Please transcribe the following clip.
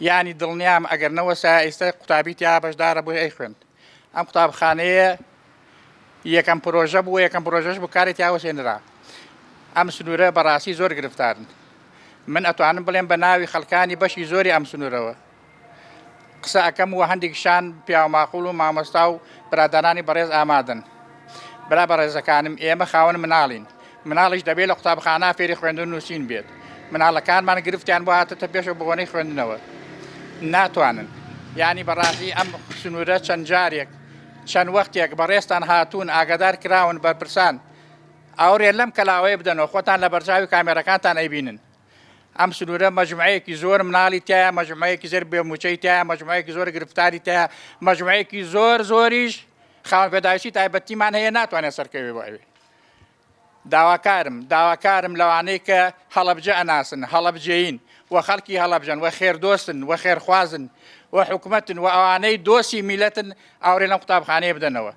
یانی دڵنیام ئەگەرنەوە ئێستا قوتابی تیا بەشدارە بۆ ئەی خوێن ئەم قوتابخانەیە یەکەم پرۆژە بوو یەکەم پرۆژەش بوو کاری تیاوەسێنرا ئەم سنوورە بەڕاستی زۆر گرفتارن من ئەتوانم بڵێم بە ناوی خەڵکانی بەشی زۆری ئەم سنوورەوە قسە ئەەکەم وە هەندێکشان پیاماقول و مامۆستا و برادرانی بەڕێز ئامادەن برا بەڕێزەکانم ئێمە خاوەن مناڵین مناڵیش دەبێت لە قوتابخانە فێری خوێندن نووسین بێت مناڵەکانمان گرفتیان بۆ هاتەتە پێشە بۆنەی خوێندنەوە ناتوانن یعنی بەڕاستی ئەم سنوورە چەند جارێک چەند وەختێک بەڕێستان هاتوون ئاگادار کراون بەرپرسان ئاورێ لەم کەلاوەیە بدەنەوە خۆتان لە بەرچاوی کامێرەکانتان ئەیبینن ئەم سنوورە مەجموعەیەکی زۆر مناڵی تایە مەجموعەیەکی زۆر بێموچەی تایە مەجموعەیەکی زۆر گرفتاری تایە مەجموعەیەکی زۆر زۆریش خاوەن پێداویستی تایبەتیمان هەیە ناتوانێت سەرکەوێ بۆ ئەوێ داواکارم لەوانەیە کە هەڵەبجە ئەناسن هەڵەبجەین و خەڵکی هەڵەبجەن و خێردۆستن و خێرخوازن و حکوومەتن و ئەوانەی دۆسی میلەتن ئاورێ لەم قوتابخانەیە بدەنەوە